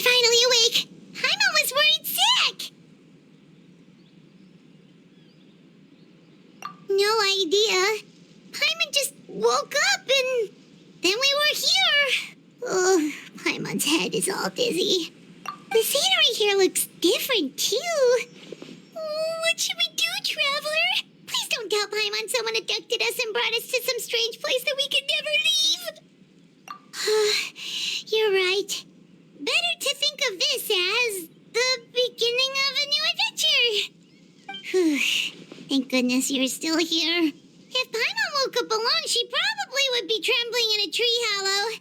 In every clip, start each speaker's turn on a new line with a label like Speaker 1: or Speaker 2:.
Speaker 1: finally awake. Paimon was worried sick. No idea. Paimon just woke up and then we were here. Oh, Paimon's head is all dizzy. The scenery here looks different, too. What should we do, Traveler? Please don't tell Paimon someone abducted us and brought us to some strange place that we could never leave. You're right. Better to think of this as the beginning of a new adventure. Thank goodness you're still here. If Paimon woke up alone, she probably would be trembling in a tree hollow.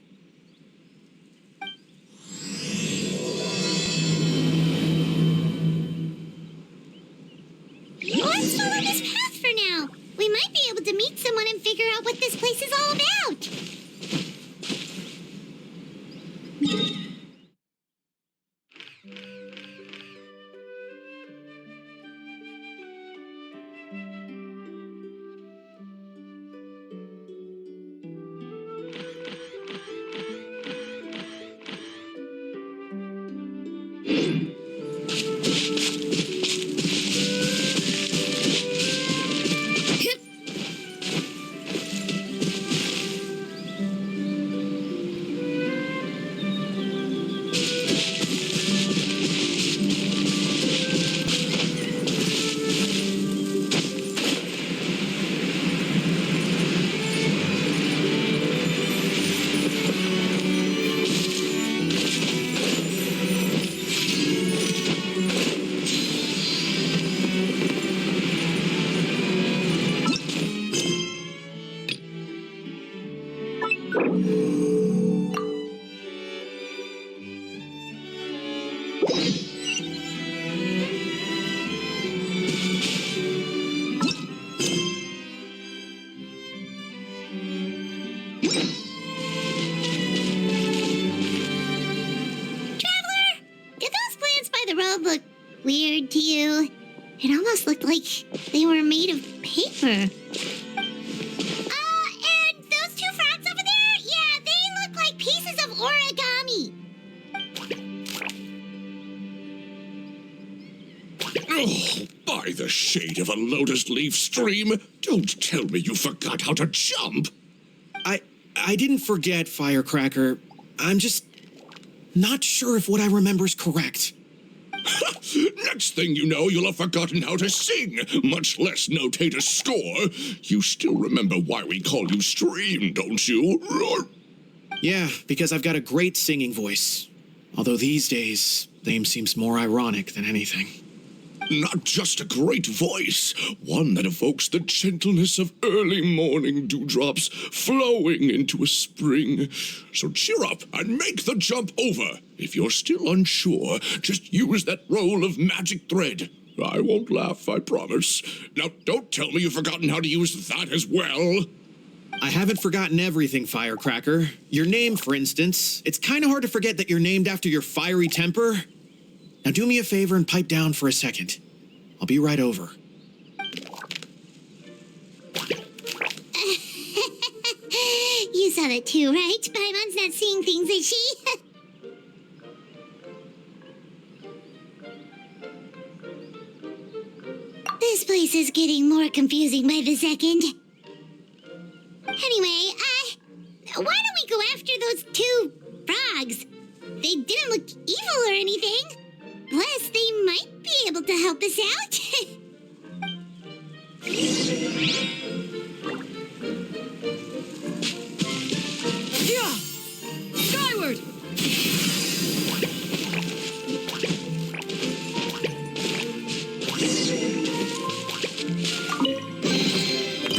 Speaker 1: Let's follow this path for now. We might be able to meet someone and figure out what this place is all about. Look weird to you? It almost looked like they were made of paper. And those two frogs over there? Yeah, they look like pieces of origami.
Speaker 2: Oh, by the shade of a lotus leaf stream, don't tell me you forgot how to jump.
Speaker 3: I didn't forget, Firecracker. I'm just not sure if what I remember is correct.
Speaker 2: Next thing you know, you'll have forgotten how to sing, much less notate a score. You still remember why we call you Stream, don't you?
Speaker 3: Yeah, because I've got a great singing voice. Although these days, name seems more ironic than anything.
Speaker 2: Not just a great voice, one that evokes the gentleness of early morning dewdrops flowing into a spring. So cheer up and make the jump over. If you're still unsure, just use that roll of magic thread. I won't laugh, I promise. Now, don't tell me you've forgotten how to use that as well.
Speaker 3: I haven't forgotten everything, Firecracker. Your name, for instance. It's kind of hard to forget that you're named after your fiery temper. Now do me a favor and pipe down for a second. I'll be right over.
Speaker 1: You saw that too, right? Paimon's not seeing things, is she? This place is getting more confusing by the second. Anyway, why don't we go after those two frogs? They didn't look evil or anything. Plus, they might be able to help us out.
Speaker 4: Yeah! Skyward!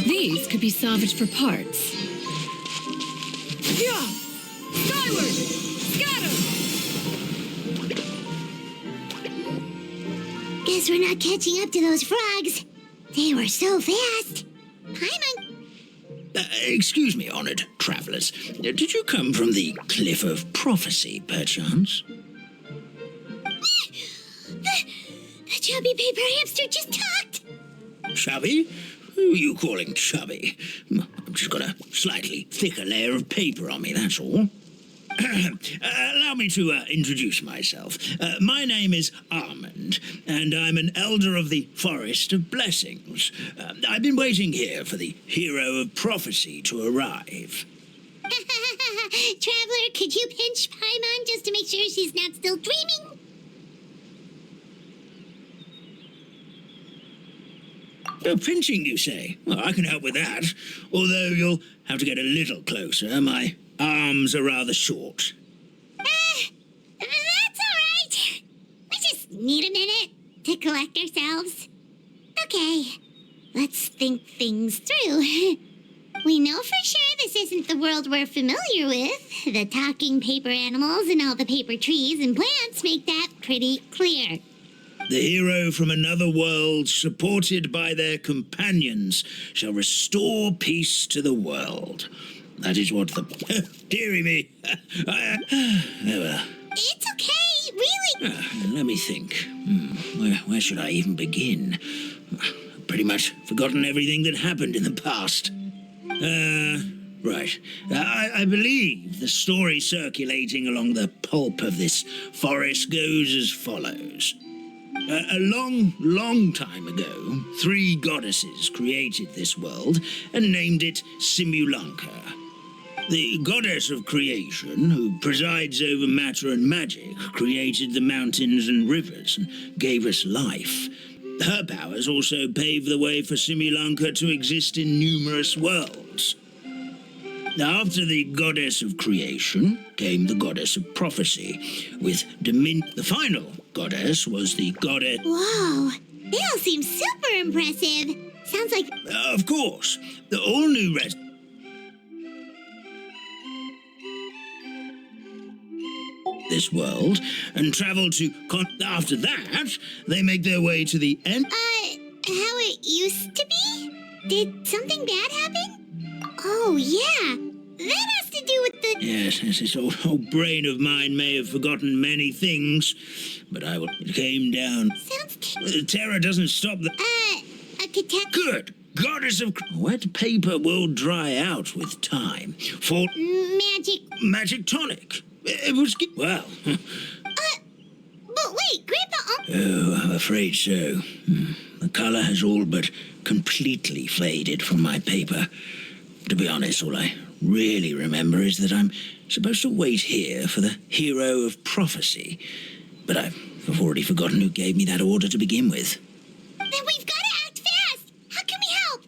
Speaker 4: These could be salvaged for parts. Yeah! Skyward! Scatter!
Speaker 1: Guess we're not catching up to those frogs. They were so fast. Paimon.
Speaker 5: Excuse me, honored travelers. Did you come from the Cliff of Prophecy, perchance?
Speaker 1: The chubby paper hamster just talked.
Speaker 5: Chubby? Who are you calling chubby? I've just got a slightly thicker layer of paper on me, that's all. Allow me to introduce myself. My name is Armand, and I'm an elder of the Forest of Blessings. I've been waiting here for the hero of prophecy to arrive.
Speaker 1: Traveler, could you pinch Paimon just to make sure she's not still dreaming?
Speaker 5: Oh, pinching, you say? Well, I can help with that. Although you'll have to get a little closer. My arms are rather short.
Speaker 1: That's all right. We just need a minute to collect ourselves. Okay, let's think things through. We know for sure this isn't the world we're familiar with. The talking paper animals and all the paper trees and plants make that pretty clear.
Speaker 5: The hero from another world, supported by their companions, shall restore peace to the world. That is what the... Dearie me. Oh, well.
Speaker 1: It's okay, really.
Speaker 5: Let me think. Where should I even begin? I've pretty much forgotten everything that happened in the past. Right. I believe the story circulating along the pulp of this forest goes as follows. A long time ago, 3 goddesses created this world and named it Simulanka. The goddess of creation, who presides over matter and magic, created the mountains and rivers and gave us life. Her powers also paved the way for Simulanka to exist in numerous worlds. After the goddess of creation came the goddess of prophecy, with the final goddess was the goddess...
Speaker 1: Whoa, they all seem super impressive. Sounds like...
Speaker 5: Of course, the all-new this world and travel to... After that, they make their way to the end...
Speaker 1: how it used to be? Did something bad happen? Oh, yeah. That has to do with the...
Speaker 5: Yes, this old brain of mine may have forgotten many things, but it came down...
Speaker 1: Sounds...
Speaker 5: terror doesn't stop the...
Speaker 1: a catastrophe...
Speaker 5: Good! Goddess of... Wet paper will dry out with time. For...
Speaker 1: Magic...
Speaker 5: Magic tonic. It was... Well...
Speaker 1: but wait, Grandpa...
Speaker 5: Oh, I'm afraid so. The color has all but completely faded from my paper. To be honest, all I really remember is that I'm supposed to wait here for the hero of prophecy. But I've already forgotten who gave me that order to begin with.
Speaker 1: Then we've got to act fast! How can we help?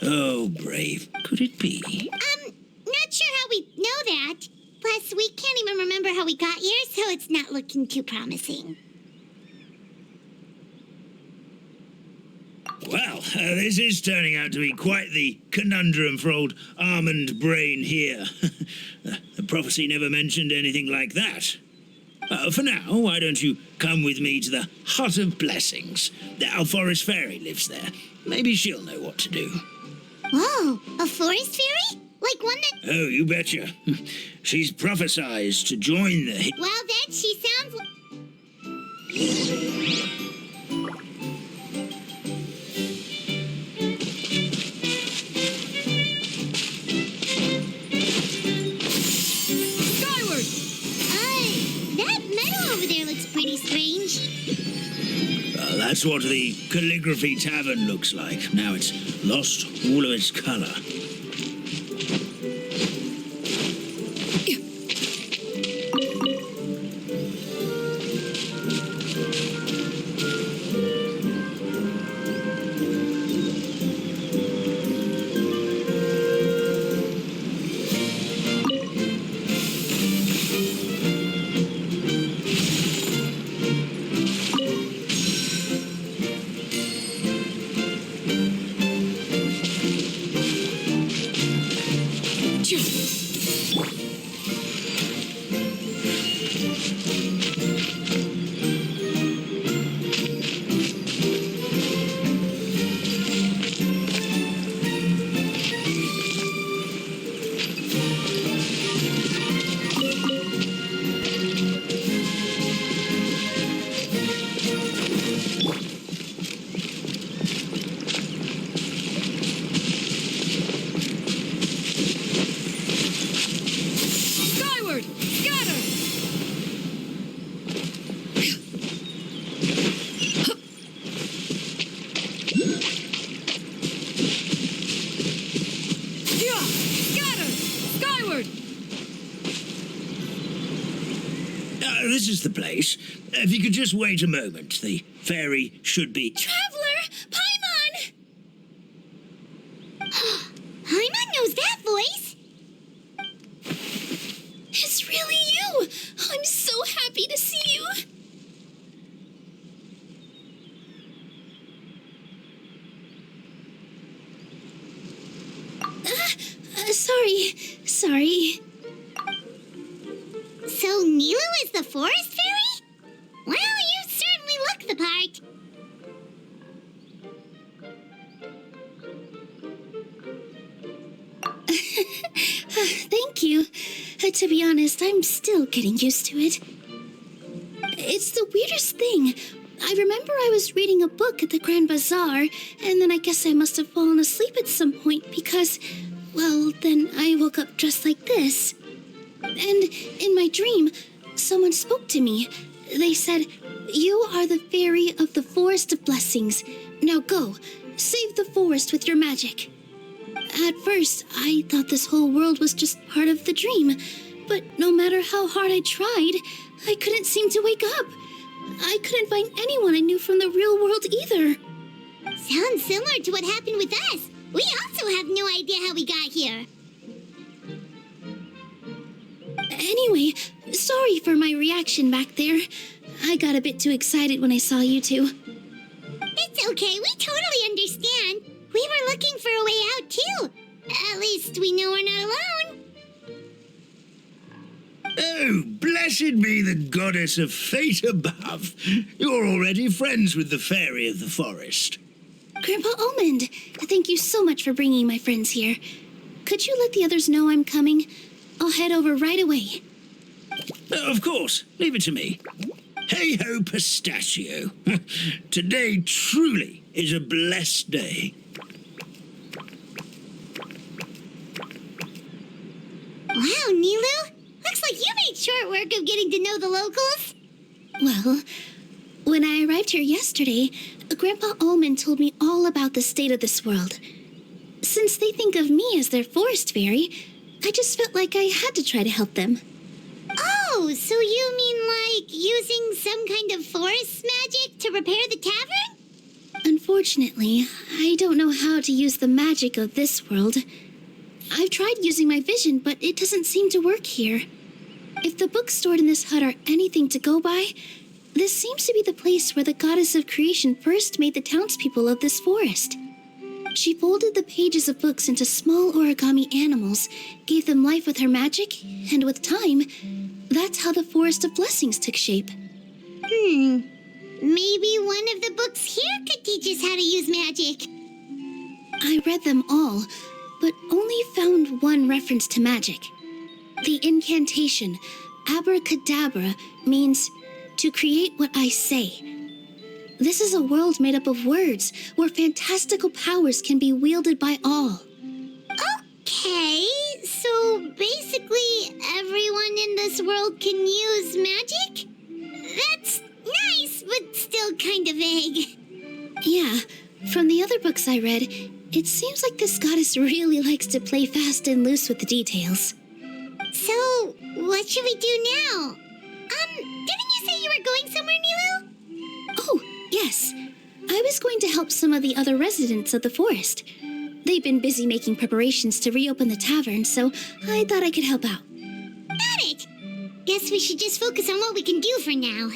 Speaker 5: Oh, brave. Could it be?
Speaker 1: Not sure how we know that. Plus, we can't even remember how we got here, so it's not looking too promising.
Speaker 5: Well, this is turning out to be quite the conundrum for old Almond Brain here. The prophecy never mentioned anything like that. For now, why don't you come with me to the Hut of Blessings? Our forest fairy lives there. Maybe she'll know what to do.
Speaker 1: Whoa, a forest fairy? Like one that...
Speaker 5: Oh, you betcha. She's prophesized to join the...
Speaker 1: Well, then she sounds...
Speaker 4: Skyward!
Speaker 1: That metal over there looks pretty strange.
Speaker 5: That's what the calligraphy tavern looks like. Now it's lost all of its color. this is the place. If you could just wait a moment, the fairy should be...
Speaker 1: Traveler! Paimon! Paimon knows that voice!
Speaker 4: It's really you! I'm so happy to see you! Sorry.
Speaker 1: So Nilo is the forest fairy? Well, you certainly look the part.
Speaker 4: Thank you. To be honest, I'm still getting used to it. It's the weirdest thing. I remember I was reading a book at the Grand Bazaar, and then I guess I must have fallen asleep at some point because, well, then I woke up just like this. And in my dream, someone spoke to me. They said, "You are the fairy of the Forest of Blessings. Now go, save the forest with your magic." At first, I thought this whole world was just part of the dream, but no matter how hard I tried, I couldn't seem to wake up. I couldn't find anyone I knew from the real world either.
Speaker 1: Sounds similar to what happened with us. We also have no idea how we got here.
Speaker 4: Anyway, sorry for my reaction back there. I got a bit too excited when I saw you two.
Speaker 1: It's okay, we totally understand. We were looking for a way out too. At least we know we're not alone.
Speaker 5: Oh, blessed be the goddess of fate above. You're already friends with the fairy of the forest.
Speaker 4: Grandpa Almond, thank you so much for bringing my friends here. Could you let the others know I'm coming? I'll head over right away.
Speaker 5: Of course, leave it to me. Hey-ho, pistachio. Today truly is a blessed day.
Speaker 1: Wow, Nilu! Looks like you made short work of getting to know the locals.
Speaker 4: Well, when I arrived here yesterday, Grandpa Almond told me all about the state of this world. Since they think of me as their forest fairy, I just felt like I had to try to help them.
Speaker 1: Oh, so you mean like using some kind of forest magic to repair the tavern?
Speaker 4: Unfortunately, I don't know how to use the magic of this world. I've tried using my vision, but it doesn't seem to work here. If the books stored in this hut are anything to go by, this seems to be the place where the goddess of creation first made the townspeople of this forest. She folded the pages of books into small origami animals, gave them life with her magic, and with time, that's how the Forest of Blessings took shape.
Speaker 1: Maybe one of the books here could teach us how to use magic.
Speaker 4: I read them all, but only found one reference to magic. The incantation, abracadabra, means to create what I say. This is a world made up of words, where fantastical powers can be wielded by all.
Speaker 1: Okay, so basically everyone in this world can use magic? That's nice, but still kind of vague.
Speaker 4: Yeah, from the other books I read, it seems like this goddess really likes to play fast and loose with the details.
Speaker 1: So, what should we do now? Didn't you say you were going somewhere, Nilu?
Speaker 4: Oh, yes. I was going to help some of the other residents of the forest. They've been busy making preparations to reopen the tavern, so I thought I could help out.
Speaker 1: Got it! Guess we should just focus on what we can do for now.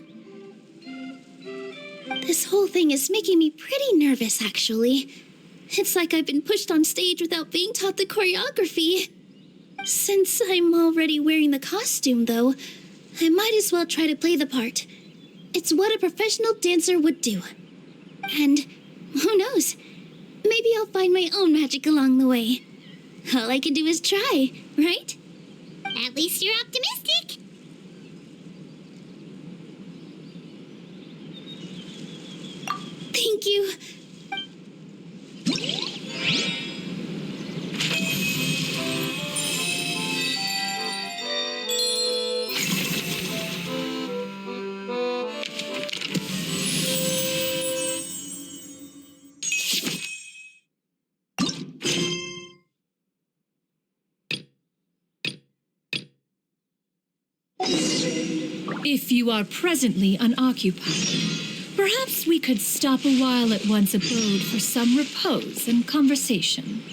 Speaker 4: This whole thing is making me pretty nervous, actually. It's like I've been pushed on stage without being taught the choreography. Since I'm already wearing the costume, though, I might as well try to play the part. It's what a professional dancer would do. And who knows? Maybe I'll find my own magic along the way. All I can do is try, right?
Speaker 1: At least you're optimistic.
Speaker 4: Thank you.
Speaker 6: If you are presently unoccupied, perhaps we could stop a while at one's abode for some repose and conversation.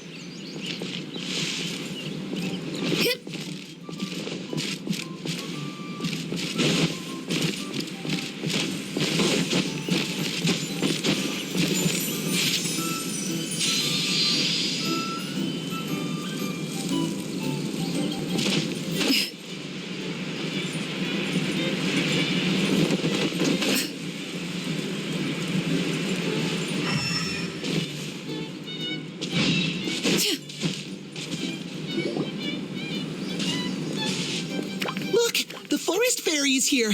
Speaker 7: Is here,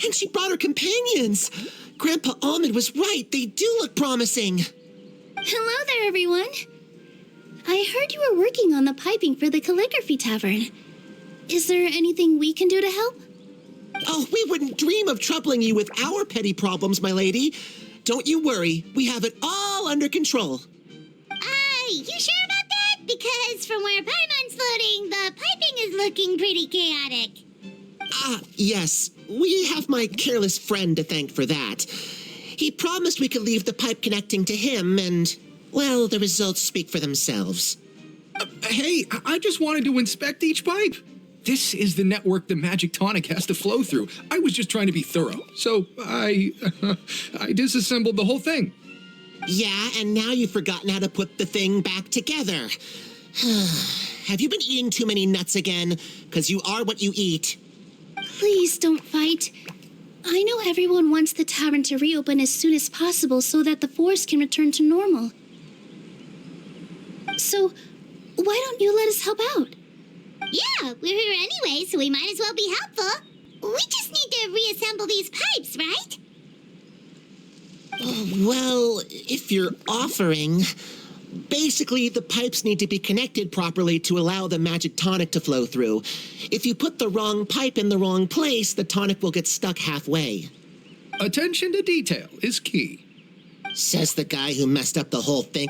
Speaker 7: and she brought her companions. Grandpa Almond was right. They do look promising.
Speaker 4: Hello there, everyone. I heard you were working on the piping for the calligraphy tavern. Is there anything we can do to help?
Speaker 7: Oh, we wouldn't dream of troubling you with our petty problems, my lady. Don't you worry. We have it all under control.
Speaker 1: You sure about that? Because from where Paimon's floating, the piping is looking pretty chaotic.
Speaker 7: Yes. We have my careless friend to thank for that. He promised we could leave the pipe connecting to him, and, well, the results speak for themselves.
Speaker 8: Hey, I just wanted to inspect each pipe. This is the network the magic tonic has to flow through. I was just trying to be thorough, so I disassembled the whole thing.
Speaker 7: Yeah, and now you've forgotten how to put the thing back together. Have you been eating too many nuts again? 'Cause you are what you eat.
Speaker 4: Please don't fight. I know everyone wants the tavern to reopen as soon as possible so that the forest can return to normal. So, why don't you let us help out?
Speaker 1: Yeah, we're here anyway, so we might as well be helpful. We just need to reassemble these pipes, right?
Speaker 7: Well, if you're offering... Basically, the pipes need to be connected properly to allow the magic tonic to flow through. If you put the wrong pipe in the wrong place, the tonic will get stuck halfway.
Speaker 8: Attention to detail is key.
Speaker 7: Says the guy who messed up the whole thing.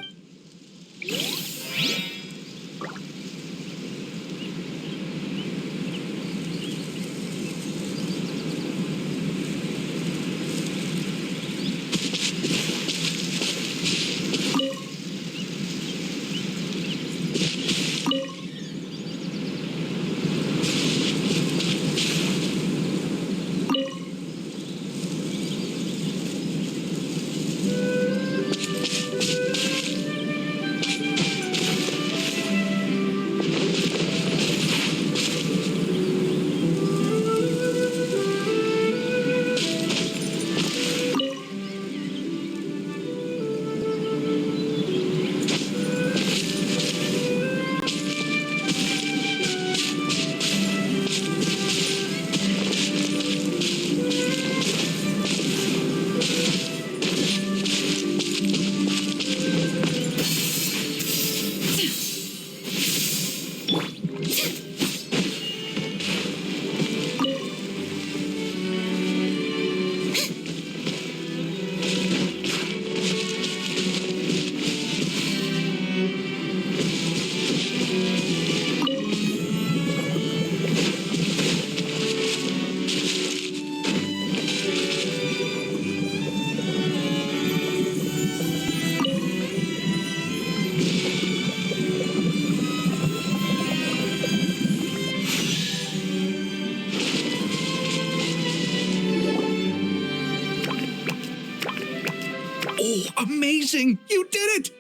Speaker 8: Amazing! You did it!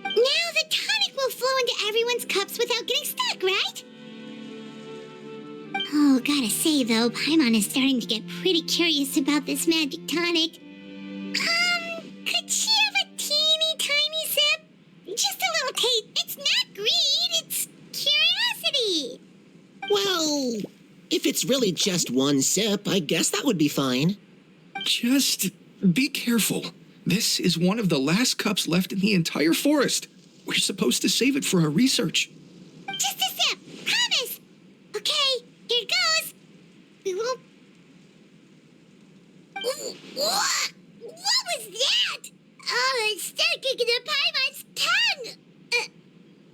Speaker 1: Now the tonic will flow into everyone's cups without getting stuck, right? Oh, gotta say though, Paimon is starting to get pretty curious about this magic tonic. Could she have a teeny tiny sip? Just a little taste. It's not greed, it's curiosity.
Speaker 7: Well, if it's really just one sip, I guess that would be fine.
Speaker 8: Just be careful. This is one of the last cups left in the entire forest. We're supposed to save it for our research.
Speaker 1: Just a sip, promise. Okay, here it goes. We won't... What was that? Oh, it's stuck into Paimon's tongue.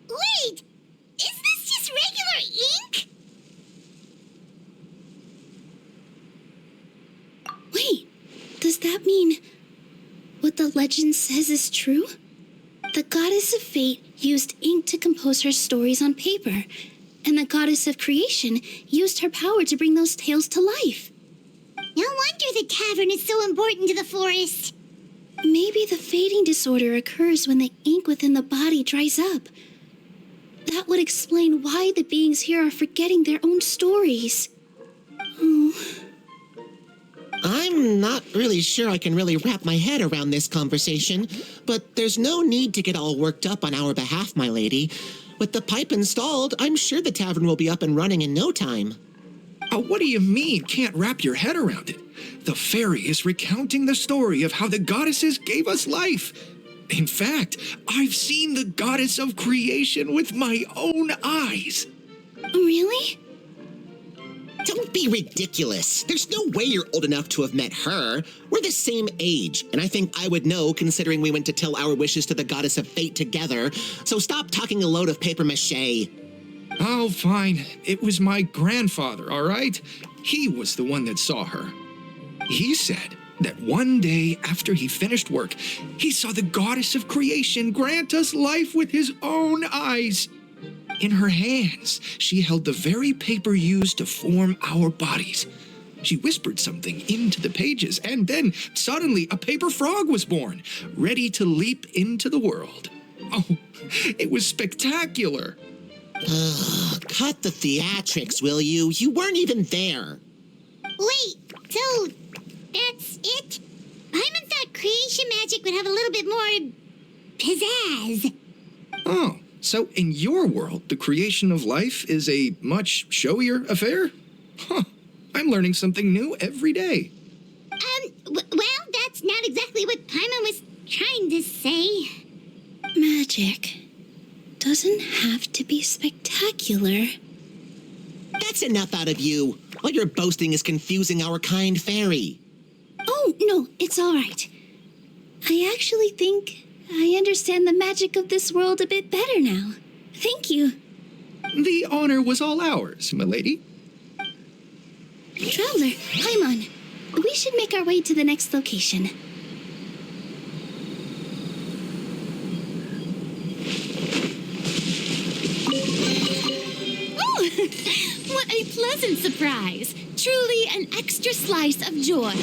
Speaker 1: Wait, is this just regular ink?
Speaker 4: the legend says is true? The goddess of fate used ink to compose her stories on paper, and the goddess of creation used her power to bring those tales to life.
Speaker 1: No wonder the tavern is so important to the forest.
Speaker 4: Maybe the fading disorder occurs when the ink within the body dries up. That would explain why the beings here are forgetting their own stories. Oh.
Speaker 7: I'm not really sure I can really wrap my head around this conversation, but there's no need to get all worked up on our behalf, my lady. With the pipe installed, I'm sure the tavern will be up and running in no time.
Speaker 8: What do you mean, can't wrap your head around it? The fairy is recounting the story of how the goddesses gave us life. In fact, I've seen the goddess of creation with my own eyes.
Speaker 4: Really?
Speaker 7: Don't be ridiculous. There's no way you're old enough to have met her. We're the same age, and I think I would know considering we went to tell our wishes to the goddess of fate together. So stop talking a load of paper mache.
Speaker 8: Oh, fine. It was my grandfather, all right? He was the one that saw her. He said that one day after he finished work, he saw the goddess of creation grant us life with his own eyes. In her hands, she held the very paper used to form our bodies. She whispered something into the pages, and then suddenly a paper frog was born, ready to leap into the world. Oh, it was spectacular.
Speaker 7: Cut the theatrics, will you? You weren't even there.
Speaker 1: Wait, so that's it? Paimon thought creation magic would have a little bit more pizzazz.
Speaker 8: Oh, so in your world, the creation of life is a much showier affair? Huh, I'm learning something new every day.
Speaker 1: Well, that's not exactly what Paimon was trying to say.
Speaker 4: Magic doesn't have to be spectacular.
Speaker 7: That's enough out of you. All your boasting is confusing our kind fairy.
Speaker 4: Oh, no, it's all right. I actually think I understand the magic of this world a bit better now. Thank you.
Speaker 8: The honor was all ours, milady.
Speaker 4: Traveler, Paimon, we should make our way to the next location.
Speaker 6: What a pleasant surprise! Truly an extra slice of joy.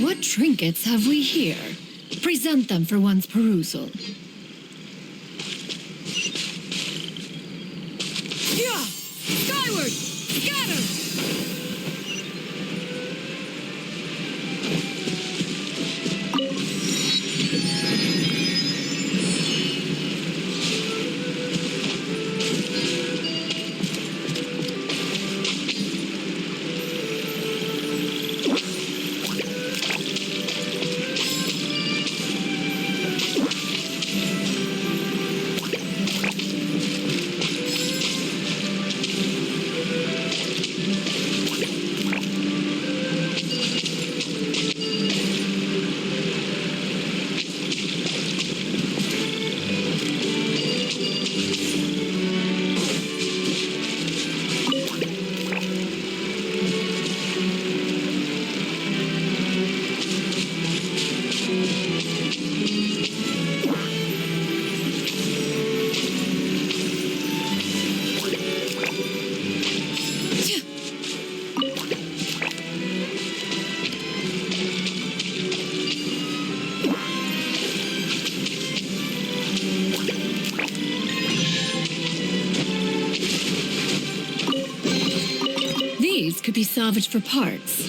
Speaker 6: What trinkets have we here? Present them for one's perusal. Yeah! Skyward! Scatter! could be salvaged for parts.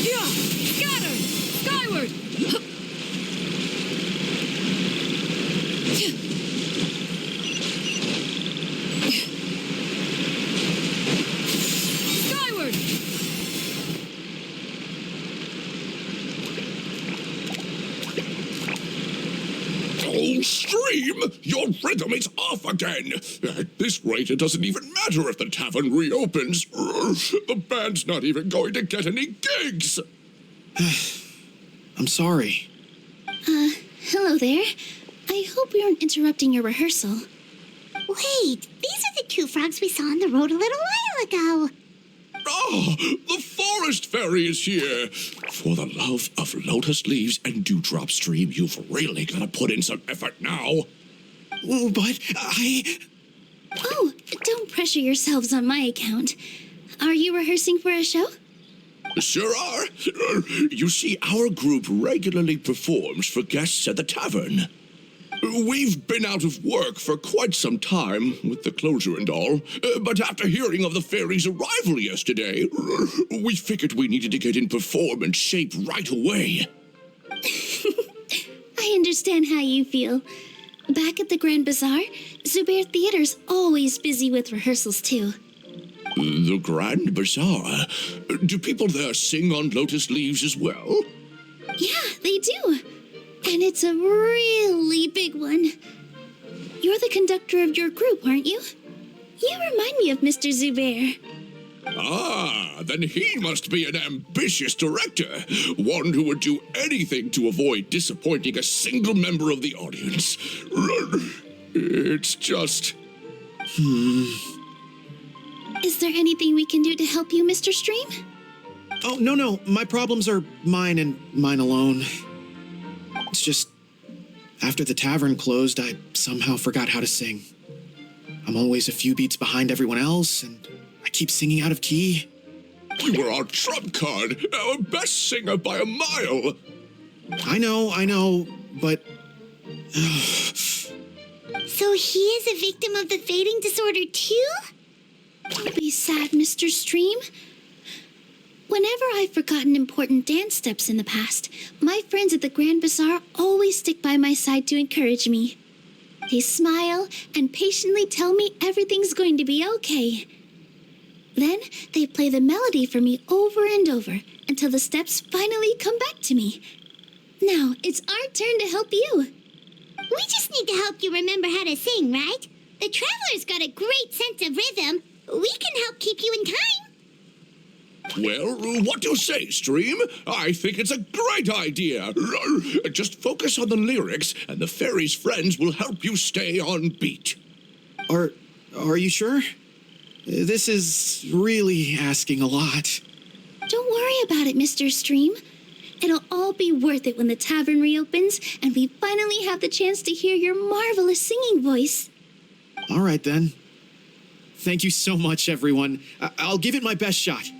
Speaker 6: Yeah! Scatter! Skyward! Skyward!
Speaker 2: Oh, Stream! Your rhythm is off again! At this rate, it doesn't even matter if the tavern reopens. The band's not even going to get any gigs!
Speaker 3: I'm sorry.
Speaker 4: Hello there. I hope we aren't interrupting your rehearsal.
Speaker 1: Wait, these are the two frogs we saw on the road a little while ago.
Speaker 2: Oh, the forest fairy is here! For the love of lotus leaves and dewdrop stream, you've really got to put in some effort now.
Speaker 3: Oh, but I...
Speaker 4: Oh, don't pressure yourselves on my account. Are you rehearsing for a show?
Speaker 2: Sure are. You see, our group regularly performs for guests at the tavern. We've been out of work for quite some time, with the closure and all, but after hearing of the fairy's arrival yesterday, we figured we needed to get in performance shape right away.
Speaker 4: I understand how you feel. Back at the Grand Bazaar, Zubair Theater's always busy with rehearsals too.
Speaker 2: The Grand Bazaar? Do people there sing on lotus leaves as well?
Speaker 4: Yeah, they do. And it's a really big one. You're the conductor of your group, aren't you? You remind me of Mr. Zubair.
Speaker 2: Ah, then he must be an ambitious director, one who would do anything to avoid disappointing a single member of the audience. It's just...
Speaker 4: Is there anything we can do to help you, Mr. Stream?
Speaker 3: Oh, no. My problems are mine and mine alone. It's just, after the tavern closed, I somehow forgot how to sing. I'm always a few beats behind everyone else, and I keep singing out of key.
Speaker 2: You were our trump card, our best singer by a mile.
Speaker 3: I know, but...
Speaker 1: So he is a victim of the fading disorder too?
Speaker 4: Don't be sad, Mr. Stream. Whenever I've forgotten important dance steps in the past, my friends at the Grand Bazaar always stick by my side to encourage me. They smile and patiently tell me everything's going to be okay. Then they play the melody for me over and over until the steps finally come back to me. Now it's our turn to help you.
Speaker 1: We just need to help you remember how to sing, right? The Traveler's got a great sense of rhythm. We can help keep you in time.
Speaker 2: Well, what do you say, Stream? I think it's a great idea. Just focus on the lyrics, and the fairy's friends will help you stay on beat.
Speaker 3: Are you sure? This is really asking a lot.
Speaker 4: Don't worry about it, Mr. Stream. It'll all be worth it when the tavern reopens and we finally have the chance to hear your marvelous singing voice.
Speaker 3: All right, then. Thank you so much, everyone. I'll give it my best shot.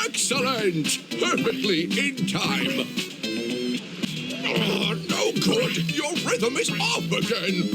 Speaker 2: Excellent! Perfectly in time. Oh, no good. Your rhythm is off again.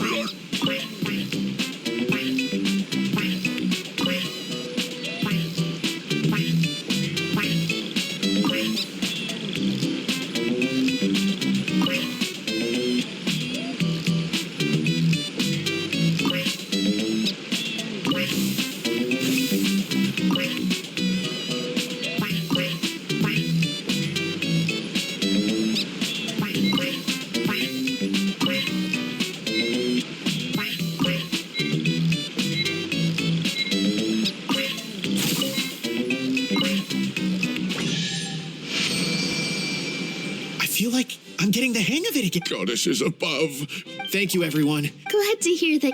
Speaker 3: I feel like I'm getting the hang of it again.
Speaker 2: Goddesses above.
Speaker 3: Thank you, everyone.
Speaker 4: Glad to hear that.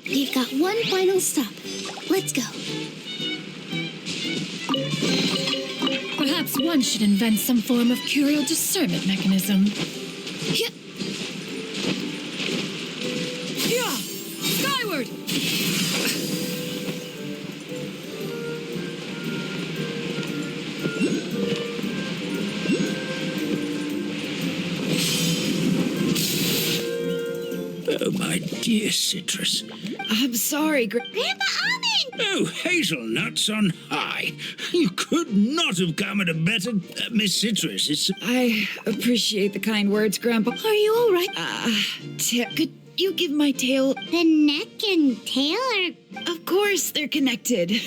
Speaker 4: You've got one final stop. Let's go.
Speaker 6: Perhaps one should invent some form of curial discernment mechanism. Yeah. Skyward!
Speaker 5: Oh, my dear Citrus.
Speaker 9: I'm sorry,
Speaker 1: Grandpa Almond!
Speaker 5: Oh, hazelnuts on high. You could not have come at a better... Miss Citrus, it's...
Speaker 9: I appreciate the kind words, Grandpa.
Speaker 4: Are you all right?
Speaker 9: Could you give my tail?
Speaker 1: The neck and tail are...
Speaker 9: Of course, they're connected.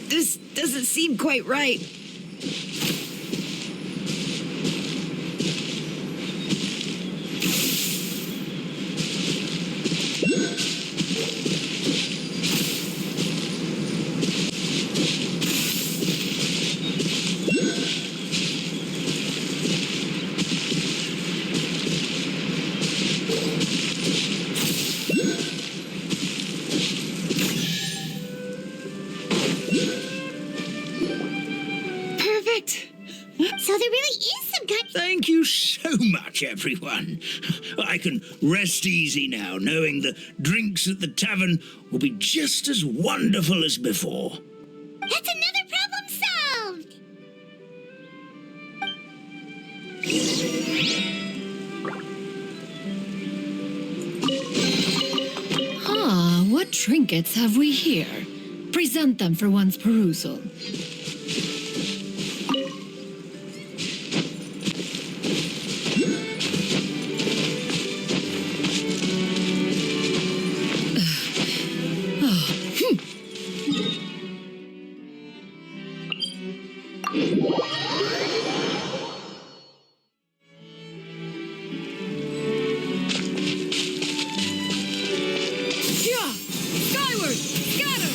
Speaker 9: This doesn't seem quite right.
Speaker 1: So there really is some kind...
Speaker 5: Thank you so much, everyone. I can rest easy now, knowing the drinks at the tavern will be just as wonderful as before.
Speaker 1: That's another problem solved!
Speaker 6: Ah, what trinkets have we here? Present them for one's perusal. Skyward! Scatter!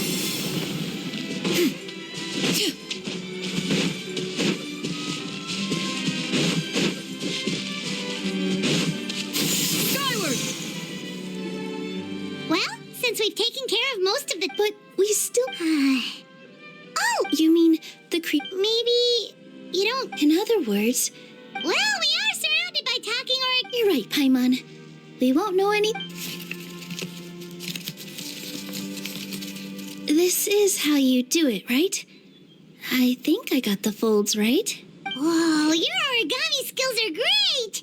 Speaker 6: Skyward!
Speaker 1: Well, since we've taken care of most of the...
Speaker 4: But we still...
Speaker 1: Oh!
Speaker 4: You mean the creep...
Speaker 1: Maybe... you don't...
Speaker 4: In other words...
Speaker 1: Well, we are surrounded by talking or...
Speaker 4: You're right, Paimon. We won't know any... This is how you do it, right? I think I got the folds right.
Speaker 1: Whoa, your origami skills are great!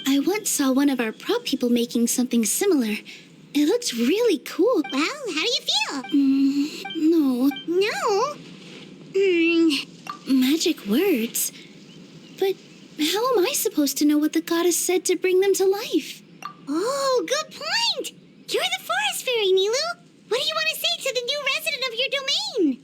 Speaker 4: I once saw one of our prop people making something similar. It looked really cool.
Speaker 1: Well, how do you feel?
Speaker 4: No.
Speaker 1: No?
Speaker 4: Magic words. But how am I supposed to know what the goddess said to bring them to life?
Speaker 1: Oh, good point! You're the forest fairy, Nilu! What do you want to say to the new resident of your domain?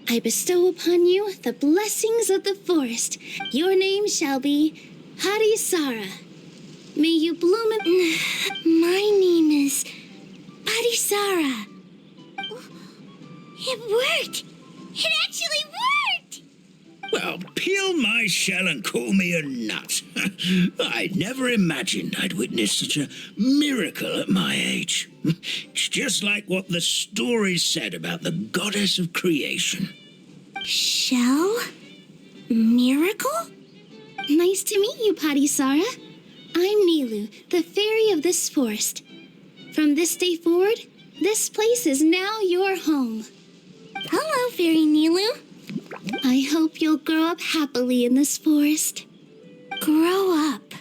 Speaker 4: I bestow upon you the blessings of the forest. Your name shall be Harisara. May you bloom in...
Speaker 1: My name is Parisara. It worked! It actually worked!
Speaker 5: Well, peel my shell and call me a nut. I'd never imagined I'd witness such a miracle at my age. It's just like what the stories said about the goddess of creation.
Speaker 1: Shell? Miracle?
Speaker 4: Nice to meet you, Parisara. I'm Nilu, the fairy of this forest. From this day forward, this place is now your home.
Speaker 1: Hello, Fairy Nilu.
Speaker 4: I hope you'll grow up happily in this forest.
Speaker 1: Grow up.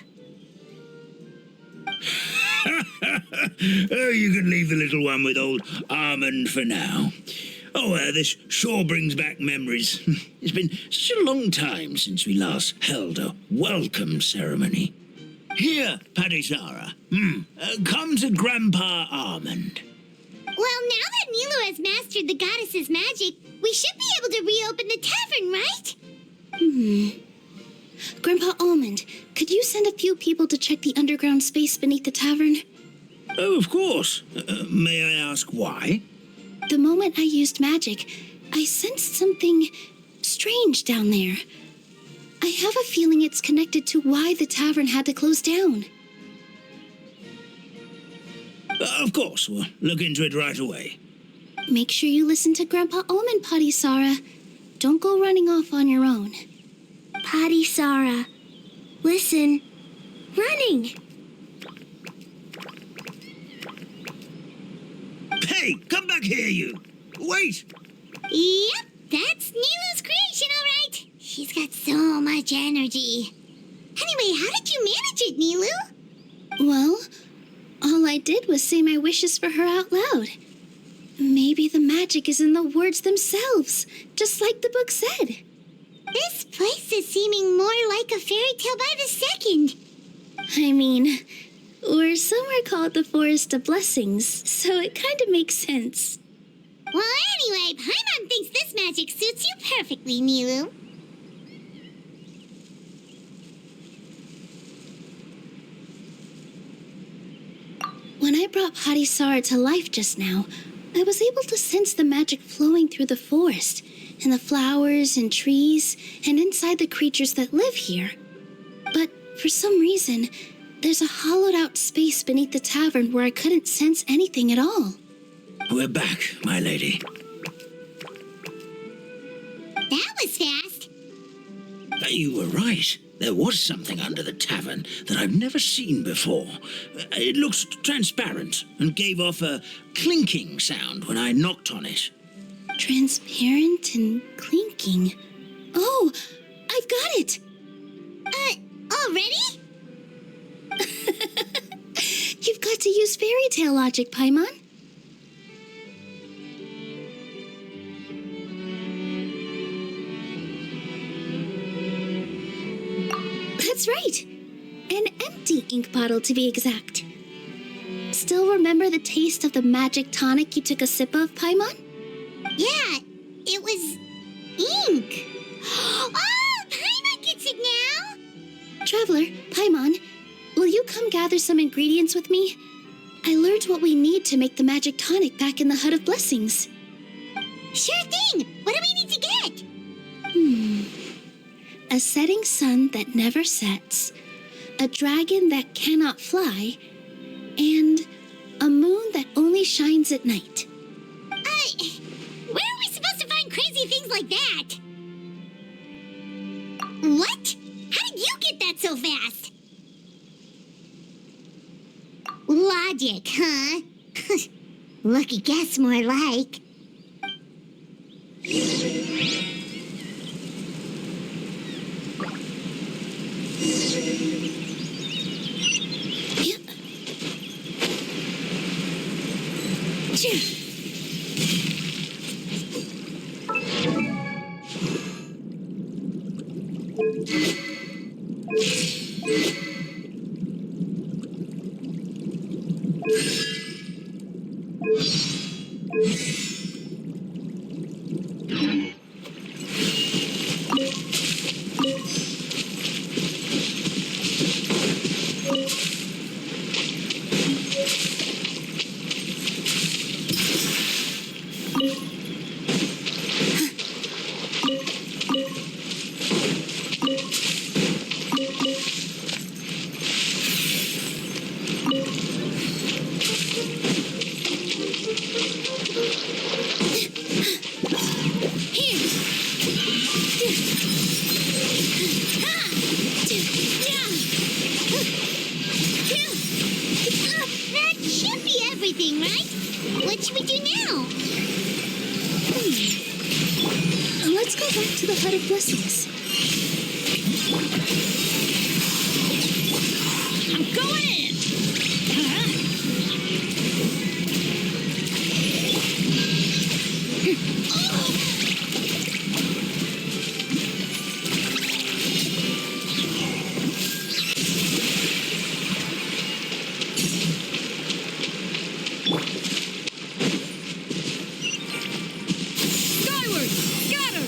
Speaker 5: Oh, you can leave the little one with old Almond for now. Oh, this sure brings back memories. It's been such a long time since we last held a welcome ceremony. Here, Parisara. Come to Grandpa Almond.
Speaker 1: Well, now that Nilu has mastered the goddess's magic, we should be able to reopen the tavern, right?
Speaker 4: Grandpa Almond, could you send a few people to check the underground space beneath the tavern?
Speaker 5: Oh, of course. May I ask why?
Speaker 4: The moment I used magic, I sensed something strange down there. I have a feeling it's connected to why the tavern had to close down.
Speaker 5: Of course, we'll look into it right away.
Speaker 4: Make sure you listen to Grandpa Almond, Parisara. Don't go running off on your own.
Speaker 1: Parisara, listen. Running.
Speaker 5: Hey, come back here, you! Wait!
Speaker 1: Yep, that's Nilu's creation, all right. She's got so much energy. Anyway, how did you manage it, Nilu?
Speaker 4: Well, all I did was say my wishes for her out loud. Maybe the magic is in the words themselves, just like the book said.
Speaker 1: This place is seeming more like a fairy tale by the second.
Speaker 4: I mean, we're somewhere called the Forest of Blessings, so it kind of makes sense.
Speaker 1: Well, anyway, Paimon thinks this magic suits you perfectly, Nilu.
Speaker 4: When I brought Parisara to life just now, I was able to sense the magic flowing through the forest, and the flowers and trees, and inside the creatures that live here. But for some reason, there's a hollowed-out space beneath the tavern where I couldn't sense anything at all.
Speaker 5: We're back, my lady.
Speaker 1: That was fast.
Speaker 5: You were right. There was something under the tavern that I've never seen before. It looked transparent and gave off a clinking sound when I knocked on it.
Speaker 4: Transparent and clinking. Oh, I've got it!
Speaker 1: Already?
Speaker 4: You've got to use fairy tale logic, Paimon. That's right. An empty ink bottle, to be exact. Still remember the taste of the magic tonic you took a sip of, Paimon?
Speaker 1: Yeah, it was ink. Oh, Paimon gets it now.
Speaker 4: Traveler, Paimon, will you come gather some ingredients with me? I learned what we need to make the magic tonic back in the Hut of Blessings.
Speaker 1: Sure thing. What do we need to get?
Speaker 4: A setting sun that never sets, a dragon that cannot fly, and a moon that only shines at night.
Speaker 1: Where say things like that? What? How did you get that so fast? Logic, huh? Lucky guess, more like. That should be everything, right? What should we do now?
Speaker 4: Let's go back to the Hut of Blessings.
Speaker 9: I'm going in.
Speaker 6: Skyward! Scatter!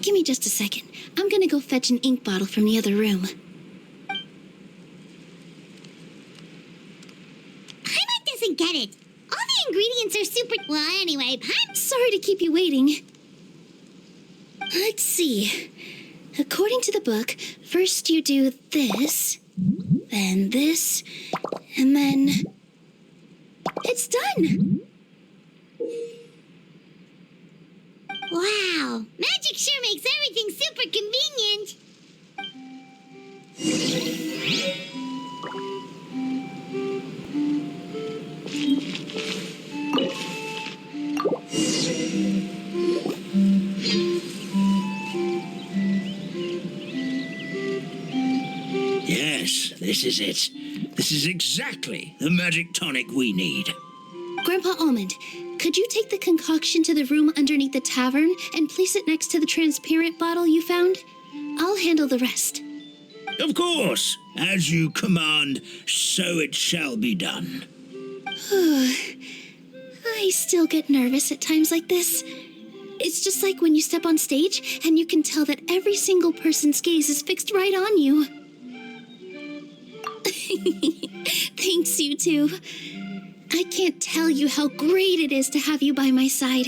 Speaker 4: Give me just a second. I'm gonna go fetch an ink bottle from the other room.
Speaker 1: Paimon doesn't get it. All the ingredients are super... Well, anyway,
Speaker 4: Sorry to keep you waiting. Let's see. According to the book, first you do this, then this, and then... It's done!
Speaker 1: Wow, magic sure makes everything super convenient.
Speaker 5: Yes, this is it. This is exactly the magic tonic we need.
Speaker 4: Grandpa Almond, could you take the concoction to the room underneath the tavern and place it next to the transparent bottle you found? I'll handle the rest.
Speaker 5: Of course, as you command, so it shall be done.
Speaker 4: I still get nervous at times like this. It's just like when you step on stage and you can tell that every single person's gaze is fixed right on you. Thanks, you two. I can't tell you how great it is to have you by my side.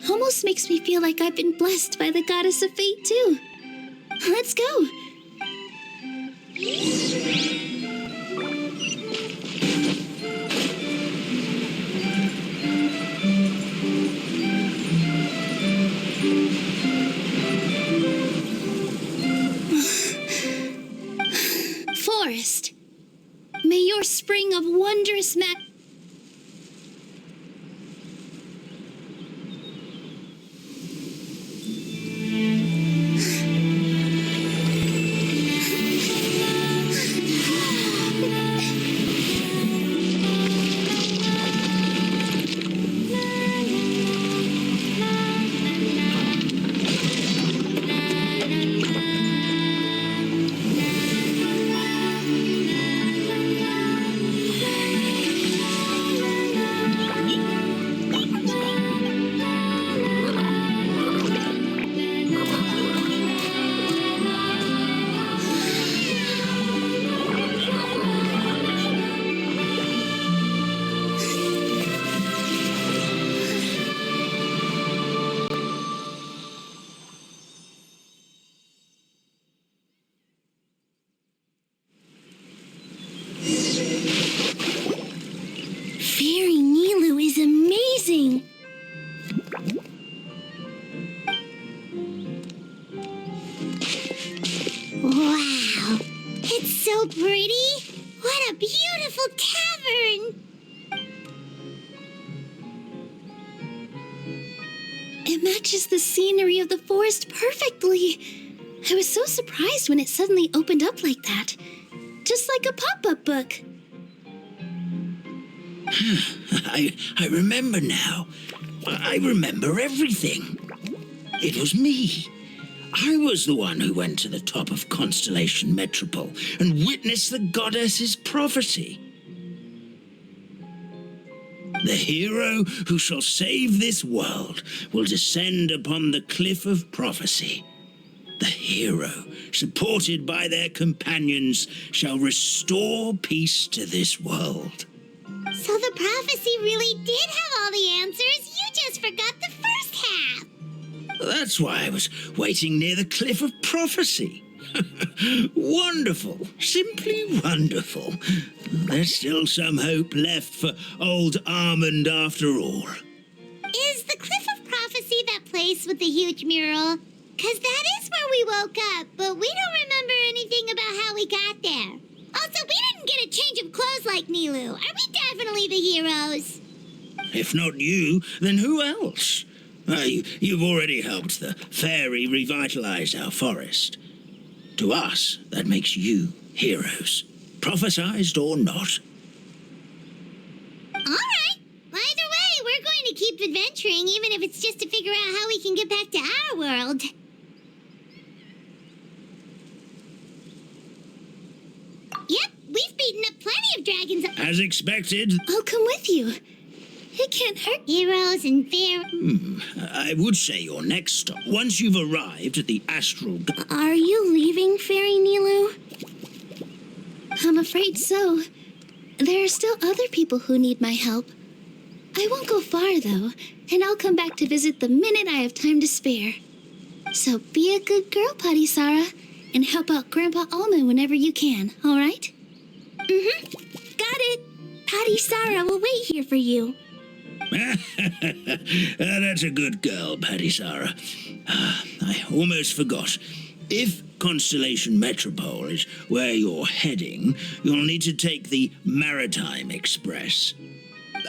Speaker 4: Almost makes me feel like I've been blessed by the goddess of fate, too. Let's go. Forest, may your spring of wondrous matches the scenery of the forest perfectly. I was so surprised when it suddenly opened up like that. Just like a pop-up book.
Speaker 5: I remember now. I remember everything. It was me. I was the one who went to the top of Constellation Metropole and witnessed the goddess's prophecy. The hero who shall save this world will descend upon the cliff of prophecy. The hero, supported by their companions, shall restore peace to this world.
Speaker 1: So the prophecy really did have all the answers. You just forgot the first half.
Speaker 5: That's why I was waiting near the cliff of prophecy. Wonderful, simply wonderful. There's still some hope left for old Armand after all.
Speaker 1: Is the Cliff of Prophecy that place with the huge mural? 'Cause that is where we woke up, but we don't remember anything about how we got there. Also, we didn't get a change of clothes like Nilu. Are we definitely the heroes?
Speaker 5: If not you, then who else? You've already helped the fairy revitalize our forest. To us, that makes you heroes, prophesized or not.
Speaker 1: All right. Either way, we're going to keep adventuring, even if it's just to figure out how we can get back to our world. Yep, we've beaten up plenty of dragons.
Speaker 5: As expected,
Speaker 4: I'll come with you. It can't hurt.
Speaker 1: Heroes and fair.
Speaker 5: I would say your next stop, once you've arrived at the astral...
Speaker 4: Are you leaving, Fairy Nilu? I'm afraid so. There are still other people who need my help. I won't go far, though, and I'll come back to visit the minute I have time to spare. So be a good girl, Patty Sarah, and help out Grandpa Almond whenever you can, all right? Mm-hmm. Got it. Patty Sarah will wait here for you.
Speaker 5: That's a good girl, Patty Sarah. I almost forgot. If Constellation Metropole is where you're heading, you'll need to take the Maritime Express.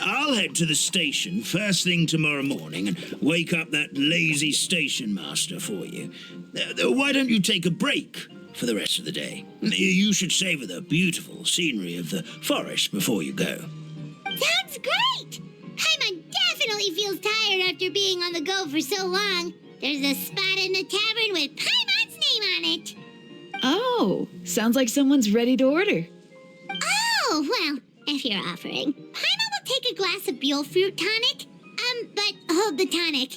Speaker 5: I'll head to the station first thing tomorrow morning and wake up that lazy station master for you. Why don't you take a break for the rest of the day? You should savor the beautiful scenery of the forest before you go.
Speaker 1: Sounds great! Paimon definitely feels tired after being on the go for so long. There's a spot in the tavern with Paimon's name on it.
Speaker 9: Oh, sounds like someone's ready to order.
Speaker 1: Oh, well, if you're offering. Paimon will take a glass of Buell fruit tonic. But hold the tonic.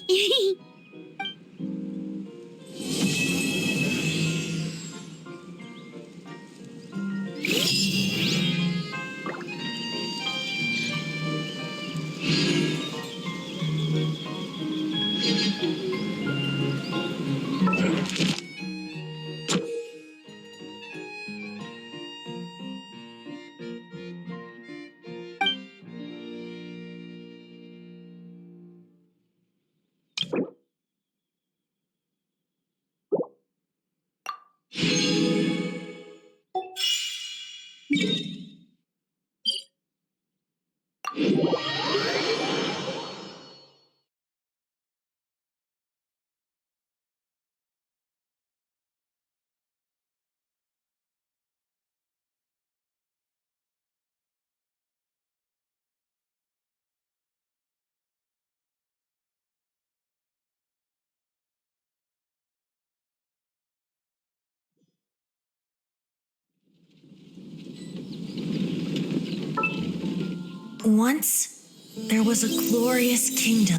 Speaker 10: Once, there was a glorious kingdom.